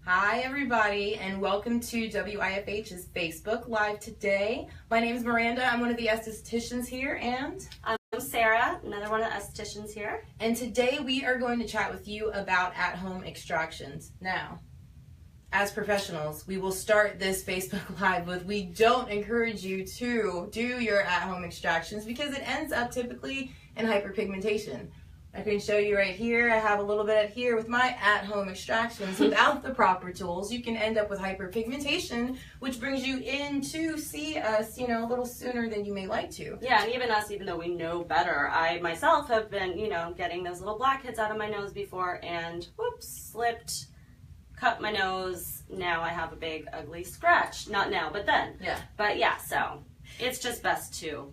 Hi everybody, and welcome to WIFH's Facebook Live today. My name is Miranda. I'm one of the estheticians here, and I'm Sarah, another one of the estheticians here. And today we are going to chat with you about at-home extractions. Now, as professionals, we will start this Facebook Live with, we don't encourage you to do your at-home extractions because it ends up typically in hyperpigmentation. I can show you right here. I have a little bit here with my at-home extractions. Without the proper tools, you can end up with hyperpigmentation, which brings you in to see us, a little sooner than you may like to. Yeah, and even us, even though we know better, I myself have been, getting those little blackheads out of my nose before and, whoops, slipped, cut my nose. Now I have a big, ugly scratch. Not now, but then. Yeah. But yeah, so it's just best to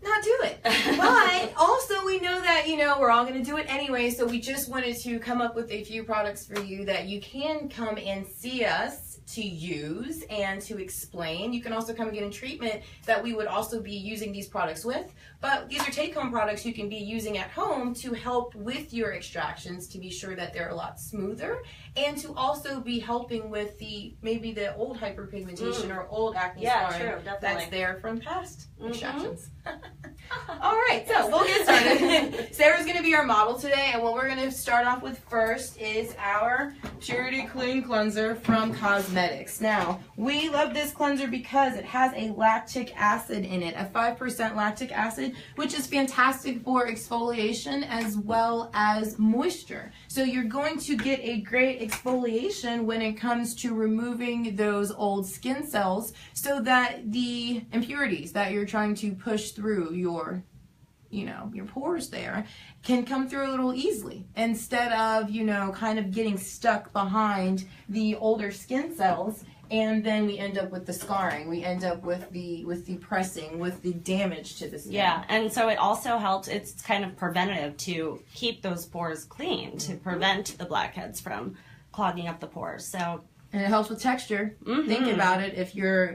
not do it. But also we know that, we're all going to do it anyway, so we just wanted to come up with a few products for you that you can come and see us to use and to explain. You can also come and get a treatment that we would also be using these products with, but these are take-home products you can be using at home to help with your extractions, to be sure that they're a lot smoother, and to also be helping with maybe the old hyperpigmentation or old acne scarring that's there from past extractions. All right, so we'll get started. Sarah's going to be our model today, and what we're going to start off with first is our Purity Clean Cleanser from Cosmetics. Now, we love this cleanser because it has a lactic acid in it, a 5% lactic acid, which is fantastic for exfoliation as well as moisture. So you're going to get a great exfoliation when it comes to removing those old skin cells so that the impurities that you're trying to push through your pores there can come through a little easily instead of, kind of getting stuck behind the older skin cells, and then we end up with the scarring. We end up with the pressing, with the damage to the skin. Yeah, and so it also helps, it's kind of preventative to keep those pores clean, to prevent the blackheads from clogging up the pores. So and it helps with texture. Think about it. If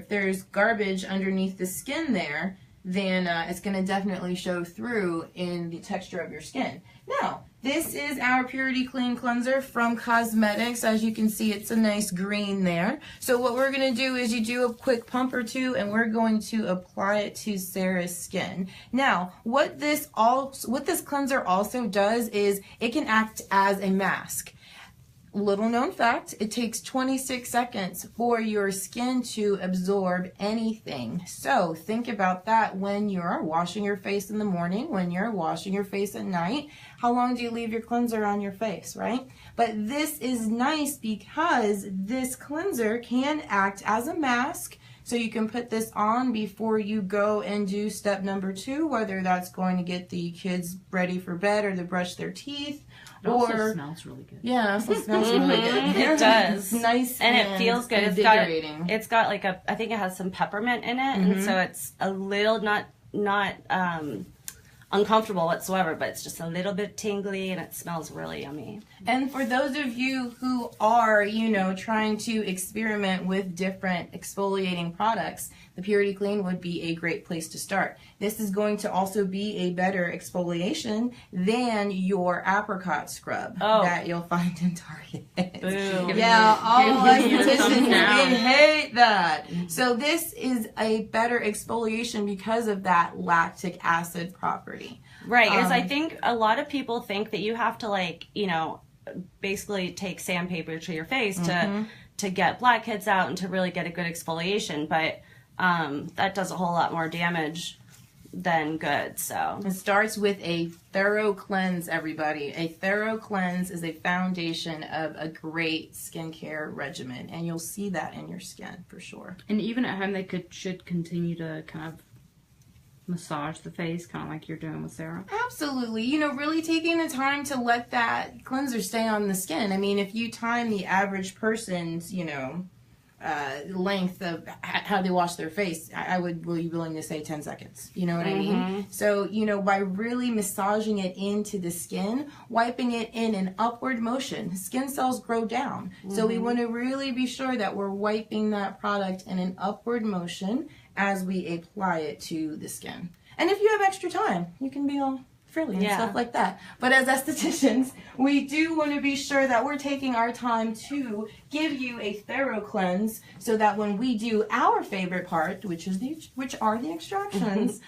there's garbage underneath the skin there, then it's going to definitely show through in the texture of your skin. Now, this is our Purity Clean Cleanser from Cosmetics. As you can see, it's a nice green there. So what we're going to do is you do a quick pump or two, and we're going to apply it to Sarah's skin. Now, what this cleanser also does is it can act as a mask. Little known fact, it takes 26 seconds for your skin to absorb anything. So think about that when you're washing your face in the morning, when you're washing your face at night. How long do you leave your cleanser on your face, right? But this is nice because this cleanser can act as a mask. So you can put this on before you go and do step number 2, whether that's going to get the kids ready for bed or to brush their teeth. It also smells really good. Yeah, it also smells really good. It does. Nice and it feels good. It's got like I think it has some peppermint in it, and so it's a little not uncomfortable whatsoever, but it's just a little bit tingly, and it smells really yummy. And for those of you who are, trying to experiment with different exfoliating products, the Purity Clean would be a great place to start. This is going to also be a better exfoliation than your apricot scrub that you'll find in Target. Boom. Yeah, all estheticians, we hate that. So this is a better exfoliation because of that lactic acid property. Right, because I think a lot of people think that you have to basically take sandpaper to your face to get blackheads out and to really get a good exfoliation, but that does a whole lot more damage than good. So it starts with a thorough cleanse, everybody. A thorough cleanse is a foundation of a great skincare regimen, and you'll see that in your skin for sure. And even at home, they should continue to kind of massage the face, kind of like you're doing with Sarah. Absolutely. Really taking the time to let that cleanser stay on the skin. I mean, if you time the average person's, length of how they wash their face, I would be willing to say 10 seconds. You know what I mean? So, by really massaging it into the skin, wiping it in an upward motion, skin cells grow down. So we want to really be sure that we're wiping that product in an upward motion as we apply it to the skin. And if you have extra time, you can be all frilly and stuff like that. But as estheticians, we do want to be sure that we're taking our time to give you a thorough cleanse, so that when we do our favorite part, which are the extractions,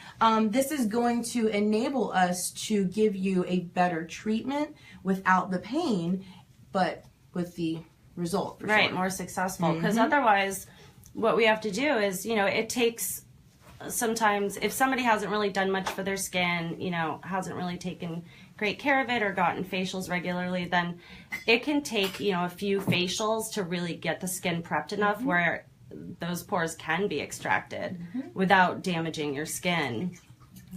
this is going to enable us to give you a better treatment without the pain, but with the result. Right, more successful. Because otherwise, what we have to do is, you know, it takes sometimes, if somebody hasn't really done much for their skin, you know, hasn't really taken great care of it or gotten facials regularly, then it can take, you know, a few facials to really get the skin prepped enough where those pores can be extracted without damaging your skin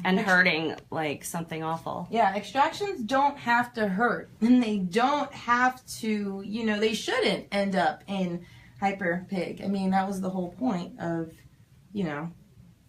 and hurting like something awful. Yeah, extractions don't have to hurt, and they don't have to, you know, they shouldn't end up in hyperpig. I mean, that was the whole point of, you know,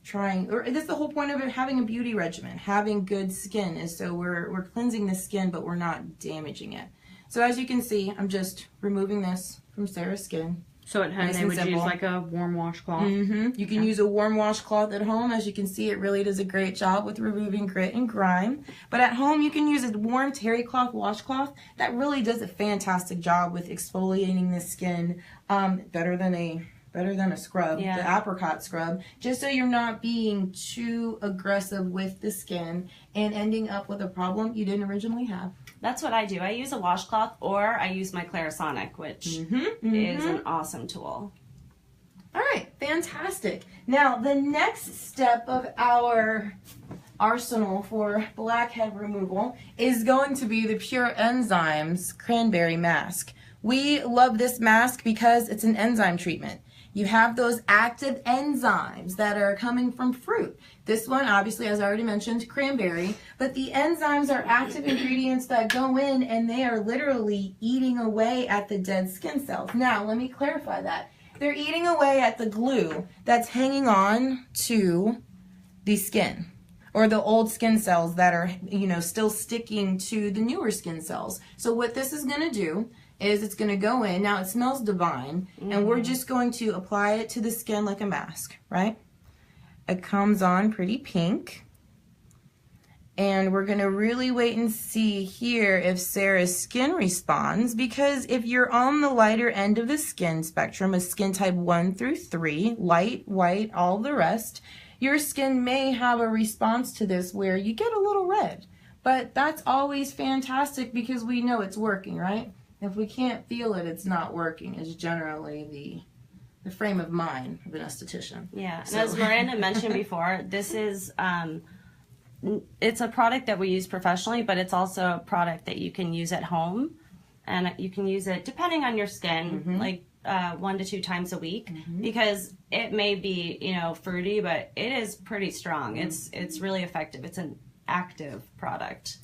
trying, or that's the whole point of having a beauty regimen, having good skin, is so we're cleansing the skin, but we're not damaging it. So as you can see, I'm just removing this from Sarah's skin. So at home, they would use like a warm washcloth. You can use a warm washcloth at home. As you can see, it really does a great job with removing grit and grime. But at home, you can use a warm terry cloth washcloth. That really does a fantastic job with exfoliating the skin, better than a scrub, the apricot scrub, just so you're not being too aggressive with the skin and ending up with a problem you didn't originally have. That's what I do. I use a washcloth, or I use my Clarisonic, which is an awesome tool. All right, fantastic. Now, the next step of our arsenal for blackhead removal is going to be the Pure Enzymes Cranberry Mask. We love this mask because it's an enzyme treatment. You have those active enzymes that are coming from fruit. This one, obviously, as I already mentioned, cranberry, but the enzymes are active ingredients that go in, and they are literally eating away at the dead skin cells. Now, let me clarify that. They're eating away at the glue that's hanging on to the skin, or the old skin cells that are, you know, still sticking to the newer skin cells. So what this is going to do is it's going to go in. Now, it smells divine, and we're just going to apply it to the skin like a mask, right? It comes on pretty pink, and we're going to really wait and see here if Sarah's skin responds, because if you're on the lighter end of the skin spectrum, a skin type 1 through 3, light, white, all the rest, your skin may have a response to this where you get a little red. But that's always fantastic because we know it's working, right? If we can't feel it, it's not working, is generally the frame of mind of an esthetician. Yeah, So. and as Miranda mentioned before, this is, it's a product that we use professionally, but it's also a product that you can use at home. And you can use it, depending on your skin, like 1 to 2 times a week, because it may be, you know, fruity, but it is pretty strong. It's really effective. It's an active product.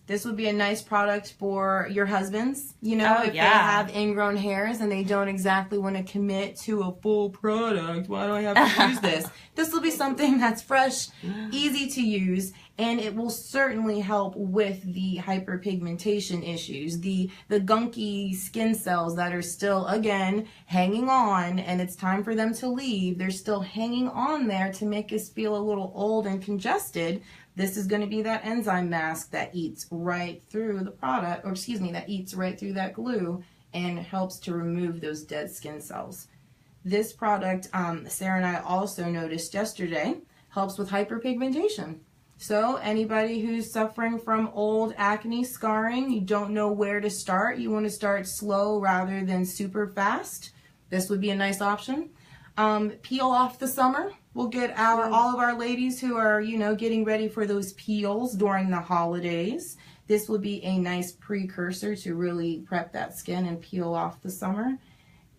This would be a nice product for your husbands, you know, if they have ingrown hairs and they don't exactly want to commit to a full product. Why do I have to use this? This will be something that's fresh, easy to use, and it will certainly help with the hyperpigmentation issues, the gunky skin cells that are still, again, hanging on, and it's time for them to leave. They're still hanging on there to make us feel a little old and congested. This is going to be that enzyme mask that eats right through the product, or excuse me, that eats right through that glue and helps to remove those dead skin cells. This product, Sarah and I also noticed yesterday, helps with hyperpigmentation. So anybody who's suffering from old acne scarring, you don't know where to start, you want to start slow rather than super fast, this would be a nice option. Peel off the summer. We'll get all of our ladies who are, you know, getting ready for those peels during the holidays. This will be a nice precursor to really prep that skin and peel off the summer.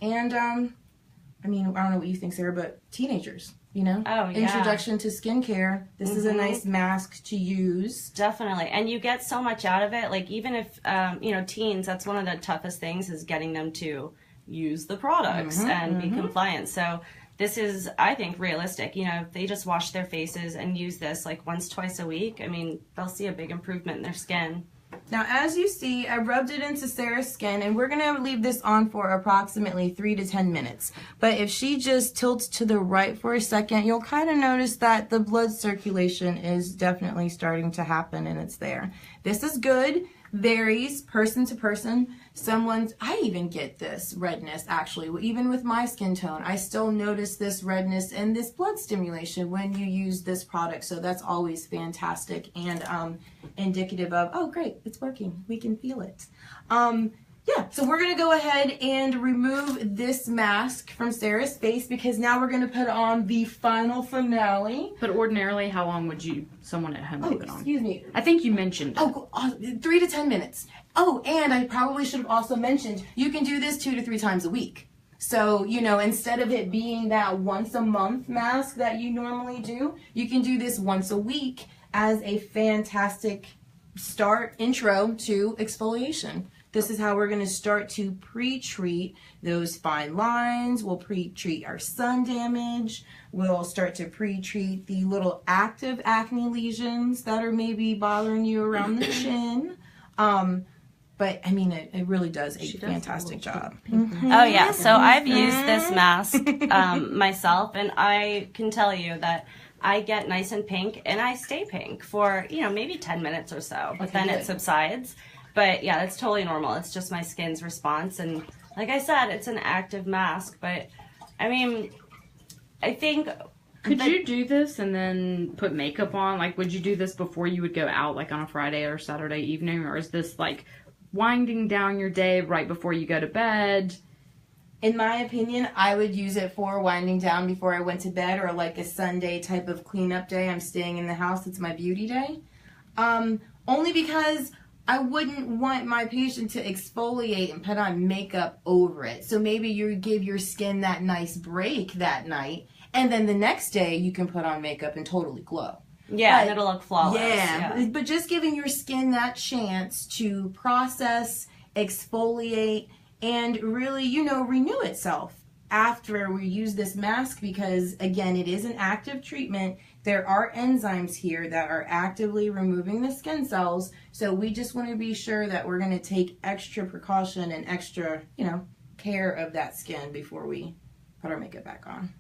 And, I mean, I don't know what you think, Sarah, but teenagers, you know? Oh, yeah. Introduction to skincare. This is a nice mask to use. Definitely. And you get so much out of it. Like, even if, you know, teens, that's one of the toughest things is getting them to use the products and be compliant. So this is, I think, realistic. You know, if they just wash their faces and use this like once, twice a week, I mean, they'll see a big improvement in their skin. Now, as you see, I rubbed it into Sarah's skin, and we're going to leave this on for approximately 3 to 10 minutes. But if she just tilts to the right for a second, you'll kind of notice that the blood circulation is definitely starting to happen, and it's there. This is good. Varies person to person. I even get this redness actually, even with my skin tone. I still notice this redness and this blood stimulation when you use this product. So that's always fantastic and indicative of, oh great, it's working. We can feel it. Yeah, so we're going to go ahead and remove this mask from Sarah's face because now we're going to put on the final finale. But ordinarily, how long would someone at home leave it on? Excuse me. I think you mentioned it. Oh, 3 to 10 minutes. Oh, and I probably should have also mentioned, you can do this 2 to 3 times a week. So, you know, instead of it being that once a month mask that you normally do, you can do this once a week as a fantastic intro to exfoliation. This is how we're going to start to pre-treat those fine lines. We'll pre-treat our sun damage. We'll start to pre-treat the little active acne lesions that are maybe bothering you around the chin. But I mean, it really does a fantastic job. Mm-hmm. Oh yeah, so I've used this mask myself, and I can tell you that I get nice and pink, and I stay pink for, you know, maybe 10 minutes or so, but then it subsides. But yeah, that's totally normal. It's just my skin's response. And like I said, it's an active mask. But I mean, I think... Could you do this and then put makeup on? Like, would you do this before you would go out, like on a Friday or Saturday evening? Or is this like winding down your day right before you go to bed? In my opinion, I would use it for winding down before I went to bed, or like a Sunday type of cleanup day. I'm staying in the house. It's my beauty day. Only because I wouldn't want my patient to exfoliate and put on makeup over it. So maybe you give your skin that nice break that night, and then the next day you can put on makeup and totally glow. Yeah, and it'll look flawless. Yeah, but just giving your skin that chance to process, exfoliate, and really, you know, renew itself after we use this mask, because again, it is an active treatment. There are enzymes here that are actively removing the skin cells, so we just want to be sure that we're going to take extra precaution and extra, you know, care of that skin before we put our makeup back on.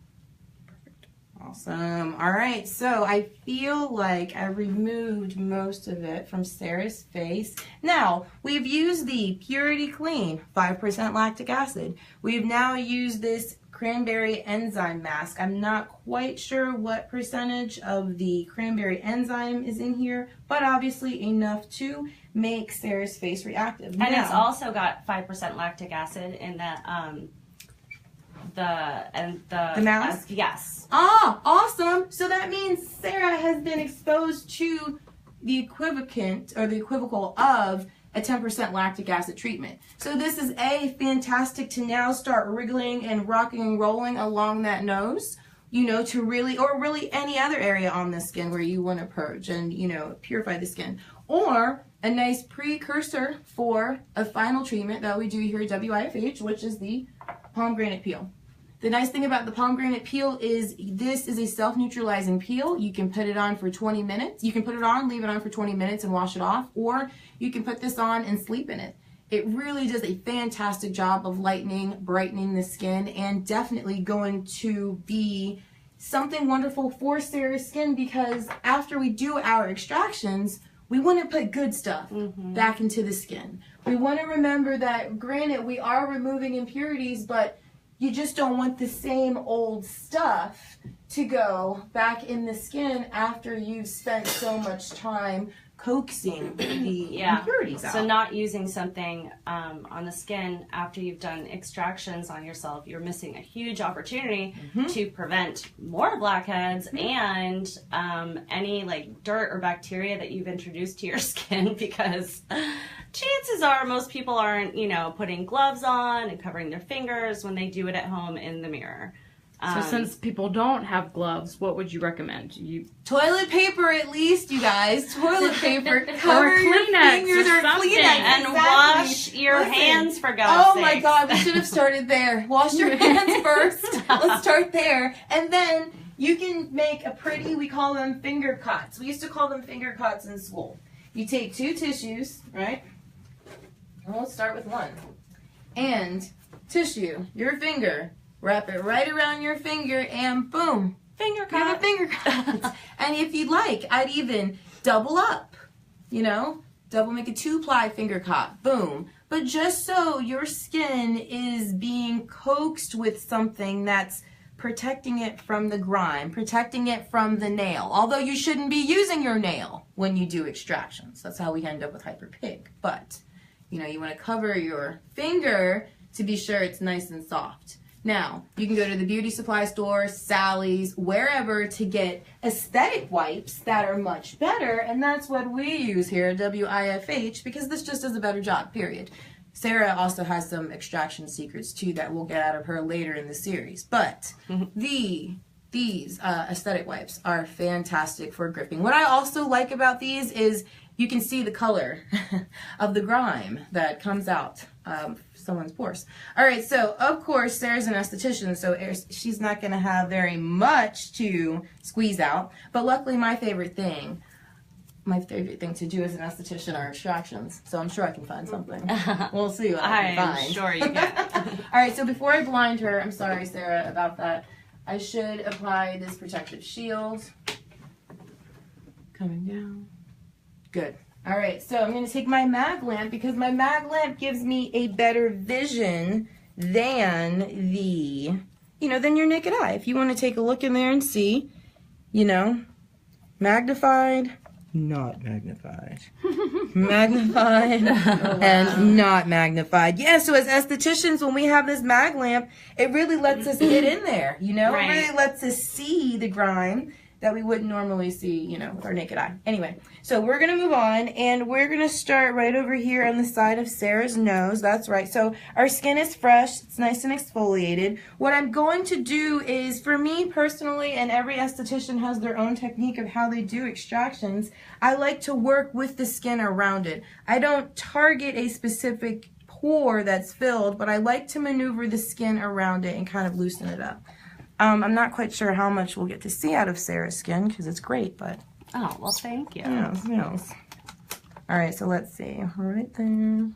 Perfect. Awesome. All right, so I feel like I removed most of it from Sarah's face. Now, we've used the Purity Clean 5% lactic acid. We've now used this cranberry enzyme mask. I'm not quite sure what percentage of the cranberry enzyme is in here, but obviously enough to make Sarah's face reactive. And it's also got 5% lactic acid in the mask? Yes. Ah, awesome. So that means Sarah has been exposed to the equivocal of a 10% lactic acid treatment. So this is fantastic to now start wriggling and rocking and rolling along that nose, you know, to really any other area on the skin where you want to purge and, you know, purify the skin. Or a nice precursor for a final treatment that we do here at WIFH, which is the pomegranate peel. The nice thing about the pomegranate peel is this is a self-neutralizing peel. You can put it on for 20 minutes. You can put it on, leave it on for 20 minutes and wash it off, or you can put this on and sleep in it. It really does a fantastic job of lightening, brightening the skin, and definitely going to be something wonderful for Sarah's skin, because after we do our extractions, we want to put good stuff back into the skin. We want to remember that, granted, we are removing impurities, but you just don't want the same old stuff to go back in the skin after you've spent so much time coaxing the impurities out. So not using something on the skin after you've done extractions on yourself, you're missing a huge opportunity to prevent more blackheads and any like dirt or bacteria that you've introduced to your skin, because chances are most people aren't, you know, putting gloves on and covering their fingers when they do it at home in the mirror. So since people don't have gloves, what would you recommend? Toilet paper, at least, you guys. Toilet paper. Cover your fingers or Kleenex. And wash your hands, for God's sake. Oh my God, we should have started there. Wash your hands first. Let's start there. And then you can make a pretty, we call them finger cuts. We used to call them finger cuts in school. you take 2 tissues, right? And we'll start with 1. And tissue, your finger, wrap it right around your finger, and boom, Finger you have a cut. finger cut. And if you'd like, I'd even double up, you know, make a 2-ply finger cut, boom. But just so your skin is being coaxed with something that's protecting it from the grime, protecting it from the nail. Although you shouldn't be using your nail when you do extractions. That's how we end up with hyperpig. But, you know, you want to cover your finger to be sure it's nice and soft. Now, you can go to the beauty supply store, Sally's, wherever to get aesthetic wipes that are much better, and that's what we use here at WIFH because this just does a better job, period. Sarah also has some extraction secrets too that we'll get out of her later in the series. But these aesthetic wipes are fantastic for gripping. What I also like about these is you can see the color of the grime that comes out someone's pores. All right, so of course Sarah's an esthetician, so she's not going to have very much to squeeze out. But luckily, my favorite thing to do as an esthetician are extractions. So I'm sure I can find something. We'll see what I can find. I'm sure you can. All right, so before I blind her, I'm sorry, Sarah, about that. I should apply this protective shield. Coming down. Good. All right, so I'm going to take my mag lamp because my mag lamp gives me a better vision than than your naked eye. If you want to take a look in there and see, magnified, not magnified, magnified, and not magnified. Yeah, so as estheticians, when we have this mag lamp, it really lets us get in there, Right. It really lets us see the grime that we wouldn't normally see, with our naked eye. Anyway, so we're going to move on, and we're going to start right over here on the side of Sarah's nose. That's right. So our skin is fresh. It's nice and exfoliated. What I'm going to do is, for me personally, and every esthetician has their own technique of how they do extractions, I like to work with the skin around it. I don't target a specific pore that's filled, but I like to maneuver the skin around it and kind of loosen it up. I'm not quite sure how much we'll get to see out of Sarah's skin because it's great, but... Oh, well, thank you. Yes. All right, so let's see. Right there.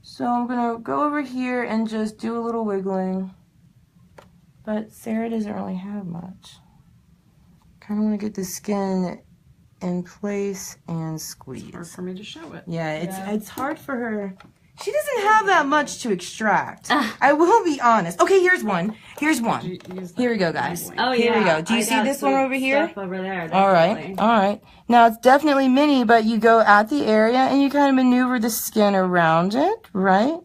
So I'm going to go over here and just do a little wiggling. But Sarah doesn't really have much. Kind of want to get the skin in place and squeeze. It's hard for me to show it. Yeah, it's hard for her. She doesn't have that much to extract. I will be honest. Okay, here's one. Here we go, guys. Oh, Here we yeah. go. Do you see this one over here? Stuff over there. All right. Now, it's definitely mini, but you go at the area and you kind of maneuver the skin around it, right?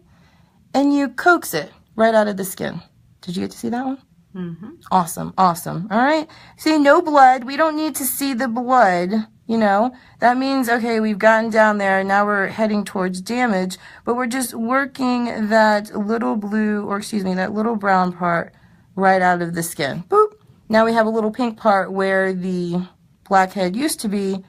And you coax it right out of the skin. Did you get to see that one? Mm-hmm. Awesome. All right. See, no blood. We don't need to see the blood. That means, okay, we've gotten down there, now we're heading towards damage, but we're just working that little that little brown part right out of the skin. Boop. Now we have a little pink part where the blackhead used to be.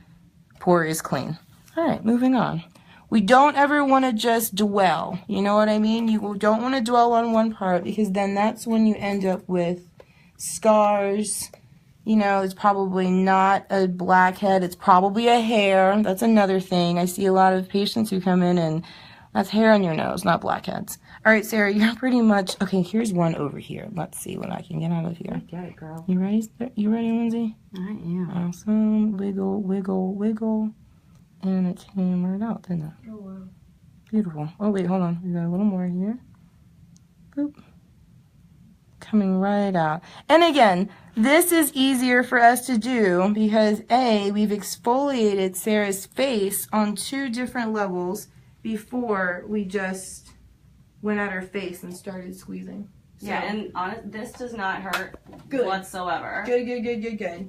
Pore is clean. All right, moving on. We don't ever want to just dwell. You know what I mean? You don't want to dwell on one part because then that's when you end up with scars. It's probably not a blackhead. It's probably a hair. That's another thing. I see a lot of patients who come in and that's hair on your nose, not blackheads. All right, Sarah, you're pretty much... Okay, here's one over here. Let's see what I can get out of here. Get it, girl. You ready? You ready, Lindsay? I am. Awesome. Wiggle, wiggle, wiggle. And it came right out, didn't it? Oh, wow. Beautiful. Oh, wait, hold on. We got a little more here. Boop. Coming right out. And again, this is easier for us to do because we've exfoliated Sarah's face on 2 different levels before we just went at her face and started squeezing. So, Yeah, and this does not hurt Good. whatsoever. Good.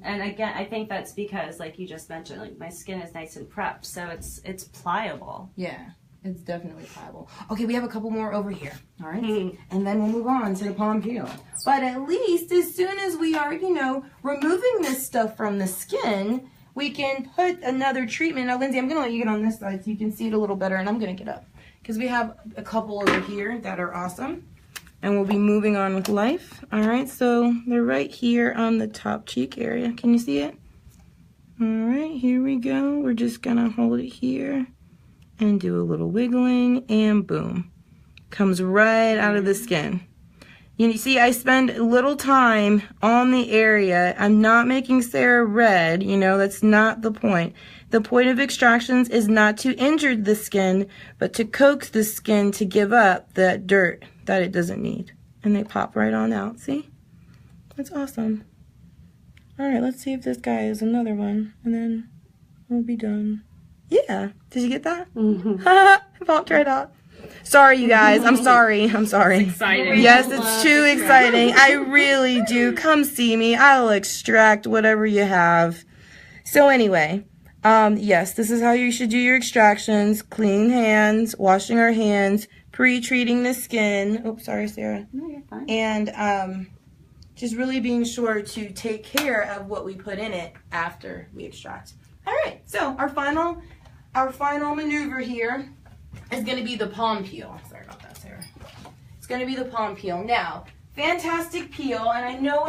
And again, I think that's because, like you just mentioned, like my skin is nice and prepped, so it's pliable. Yeah, it's definitely pliable. Okay, we have a couple more over here. All right, and then we'll move on to the palm peel. But at least as soon as we are, removing this stuff from the skin, we can put another treatment. Now, Lindsay, I'm going to let you get on this side so you can see it a little better, and I'm going to get up. Because we have a couple over here that are awesome. And we'll be moving on with life. All right, so they're right here on the top cheek area. Can you see it? Alright, here we go. We're just gonna hold it here and do a little wiggling, and boom. Comes right out of the skin. You see, I spend little time on the area. I'm not making Sarah red, you know, that's not the point. The point of extractions is not to injure the skin, but to coax the skin to give up that dirt that it doesn't need. And they pop right on out, see? That's awesome. Alright, let's see if this guy is another one, and then we'll be done. Yeah, did you get that? It popped right out. Sorry, you guys. I'm sorry. I'm sorry. It's exciting. Yes, it's too exciting. I really do. Come see me. I'll extract whatever you have. So anyway, yes, this is how you should do your extractions. Clean hands, washing our hands, pre-treating the skin. Oops, sorry, Sarah. No, you're fine. And just really being sure to take care of what we put in it after we extract. All right, so our final maneuver here is going to be the palm peel. Sorry about that, Sarah. It's going to be the palm peel. Now, fantastic peel, and I know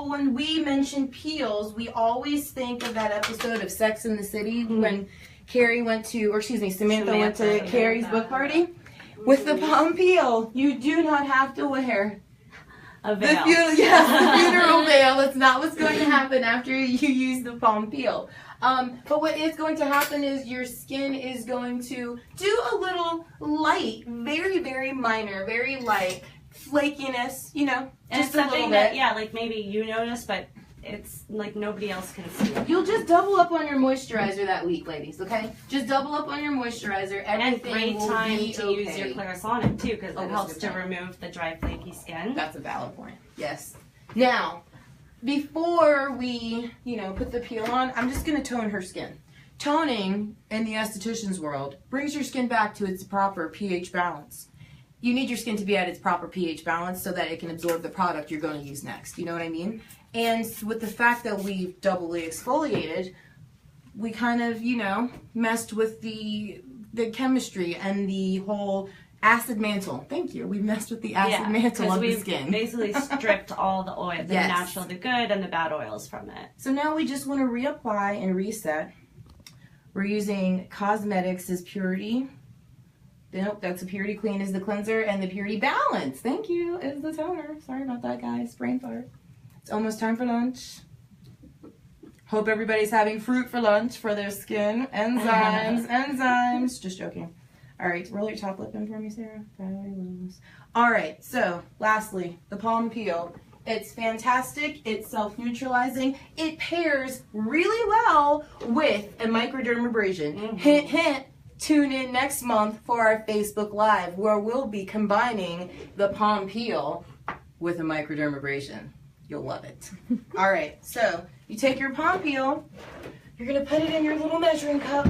when we mention peels, we always think of that episode of Sex and the City when Carrie went to, or excuse me, Samantha went to Carrie's book party. With the palm peel, you do not have to wear A veil. the funeral veil. That's not what's going to happen after you use the palm peel. But what is going to happen is your skin is going to do a little light, very, very minor, very light flakiness, you know, And just it's a little something bit. that, yeah, like maybe you notice, but it's like nobody else can see. You'll just double up on your moisturizer that week, ladies, okay? Just double up on your moisturizer. And Everything great will time be to okay. use your Clarisonic too, because Oh, it that's helps good to time. remove the dry, flaky skin. That's a valid point. Yes. Now, before we, put the peel on, I'm just going to tone her skin. Toning, in the esthetician's world, brings your skin back to its proper pH balance. You need your skin to be at its proper pH balance so that it can absorb the product you're going to use next. You know what I mean? And with the fact that we've doubly exfoliated, we kind of, messed with the chemistry and the whole acid mantle. Thank you. We messed with the acid mantle of the skin. We've basically stripped all the oil, the Yes. natural, the good, and the bad oils from it. So now we just want to reapply and reset. We're using Cosmetics' Purity. Nope, that's a Purity Clean is the cleanser, and the Purity Balance, thank you, is the toner. Sorry about that, guys. Brain fart. It's almost time for lunch. Hope everybody's having fruit for lunch for their skin. Enzymes. Just joking. All right, roll your top lip in for me, Sarah. All right, so lastly, the palm peel. It's fantastic. It's self-neutralizing. It pairs really well with a microdermabrasion. Mm-hmm. Hint, hint. Tune in next month for our Facebook Live, where we'll be combining the palm peel with a microdermabrasion. You'll love it. All right, so you take your palm peel. You're going to put it in your little measuring cup.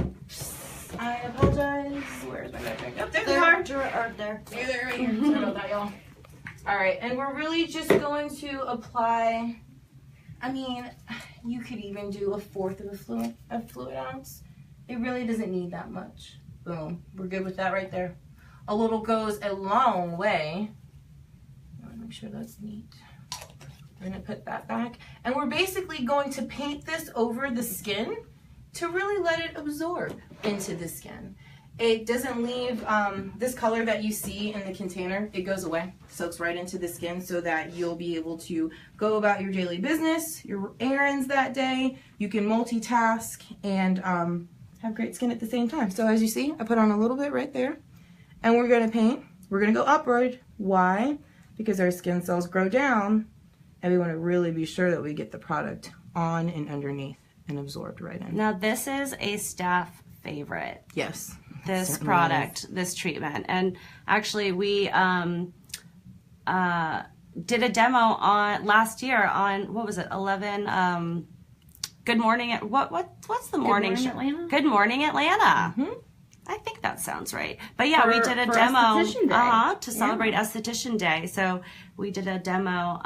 I apologize. Where's my measuring cup? There they are. There. Here, they're right here. Sorry about that, y'all. All right, and we're really just going to apply, you could even do 1/4 of a fluid ounce. It really doesn't need that much. Boom. We're good with that right there. A little goes a long way. I want to make sure that's neat. We're going to put that back. And we're basically going to paint this over the skin to really let it absorb into the skin. It doesn't leave this color that you see in the container. It goes away, soaks right into the skin so that you'll be able to go about your daily business, your errands that day. You can multitask and have great skin at the same time. So as you see, I put on a little bit right there. And we're going to paint. We're going to go upward. Why? Because our skin cells grow down, and we want to really be sure that we get the product on and underneath and absorbed right in. Now this is a staff favorite. Yes. This Certainly product, this treatment, and actually we did a demo on last year on what was it? 11. Good morning. What's the morning show? Atlanta? Good morning, Atlanta. Mm-hmm. I think that sounds right. But yeah, we did a for demo Esthetician Day. to celebrate Esthetician Day. So we did a demo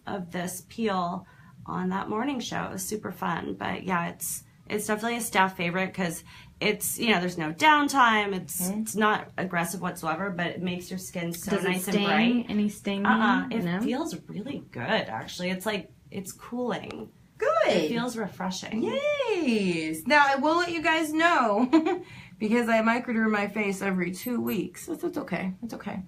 of this peel on that morning show. It was super fun. But yeah, it's definitely a staff favorite because it's, there's no downtime. It's not aggressive whatsoever, but it makes your skin so Does nice it sting? and bright. Any sting? It No? feels really good, actually. It's cooling. Good. It feels refreshing. Yes. Now, I will let you guys know, because I microderm my face every 2 weeks. So it's okay. It's okay.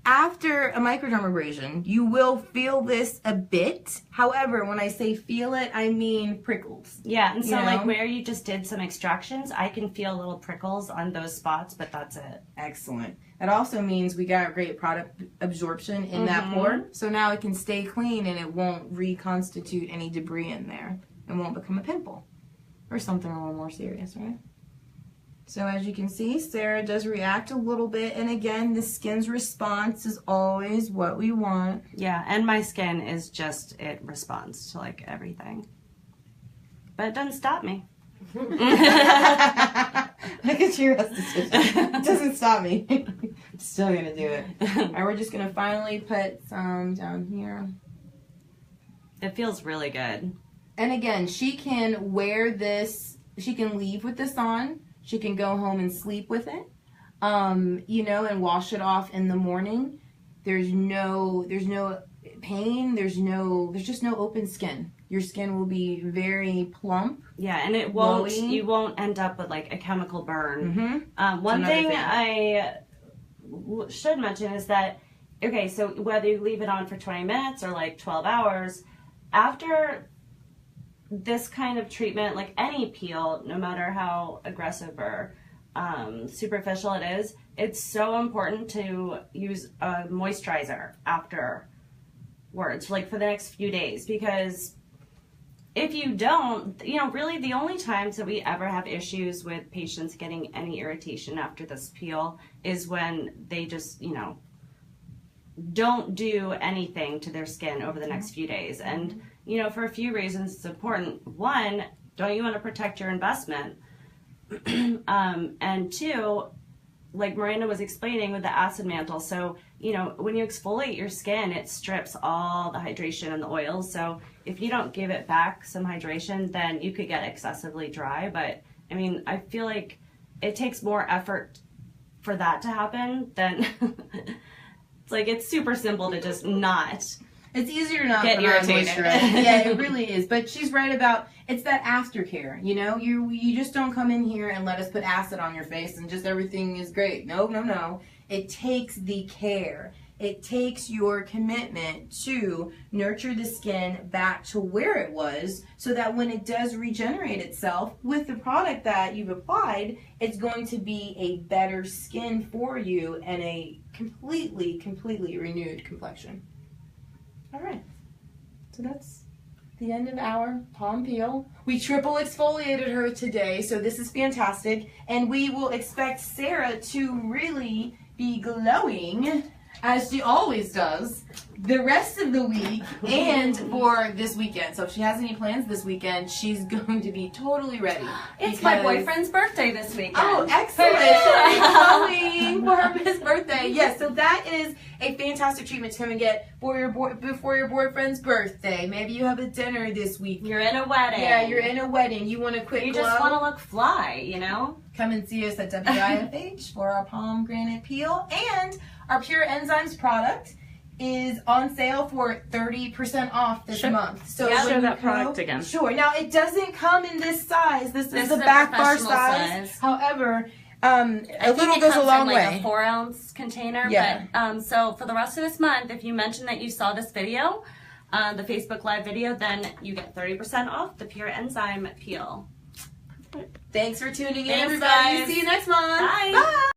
After a microdermabrasion, you will feel this a bit. However, when I say feel it, I mean prickles. Yeah, and so like where you just did some extractions, I can feel little prickles on those spots, but that's it. Excellent. That also means we got great product absorption in that pore. So now it can stay clean and it won't reconstitute any debris in there. It won't become a pimple or something a little more serious, right? So as you can see, Sarah does react a little bit. And again, the skin's response is always what we want. Yeah, and my skin is just, it responds to like everything. But it doesn't stop me. Look at your decision. It doesn't stop me. I'm still going to do it. All right, we're just going to finally put some down here. It feels really good. And again, she can wear this, she can leave with this on. She can go home and sleep with it, you know, and wash it off in the morning. There's no pain. There's just no open skin. Your skin will be very plump. Yeah, and it won't, glowing. you won't end up with like a chemical burn. Mm-hmm. One thing I should mention is that, okay, so whether you leave it on for 20 minutes or like 12 hours, after this kind of treatment, like any peel, no matter how aggressive or superficial it is, it's so important to use a moisturizer afterwards, like for the next few days, because if you don't, you know, really the only times that we ever have issues with patients getting any irritation after this peel is when they just, you know, don't do anything to their skin over the next few days. And you know, for a few reasons it's important. One, don't you want to protect your investment? And two, like Miranda was explaining with the acid mantle, so, you know, when you exfoliate your skin, it strips all the hydration and the oils. So if you don't give it back some hydration, then you could get excessively dry. But, I mean, I feel like it takes more effort for that to happen than... It's like, it's super simple to just not... It's easier to not get irritated. Yeah, it really is. But she's right about, it's that aftercare. You know, you just don't come in here and let us put acid on your face and just everything is great. No, no, no. It takes the care. It takes your commitment to nurture the skin back to where it was, so that when it does regenerate itself with the product that you've applied, it's going to be a better skin for you and a completely renewed complexion. All right, so that's the end of our palm peel. We triple exfoliated her today, so this is fantastic. And we will expect Sarah to really be glowing, as she always does, the rest of the week and for this weekend. So if she has any plans this weekend, she's going to be totally ready. It's my boyfriend's birthday this weekend. Oh, excellent. She'll be going for his birthday. Yes, so that is a fantastic treatment to come and get for before your boyfriend's birthday. Maybe you have a dinner this week. You're in a wedding. Yeah, you're in a wedding. You want a quick You glow? just want to look fly, you know? Come and see us at WIFH for our pomegranate peel. And our Pure Enzymes product is on sale for 30% off this month. So yeah, when show you that go- product again. Sure. Now, it doesn't come in this size. This is the a back bar professional size. However, a I little think it goes a comes long in like way. a 4-ounce container. Yeah. But so for the rest of this month, if you mention that you saw this video, the Facebook Live video, then you get 30% off the Pure Enzyme Peel. Thanks for tuning in, Thanks, everybody. guys. See you next month. Bye. Bye.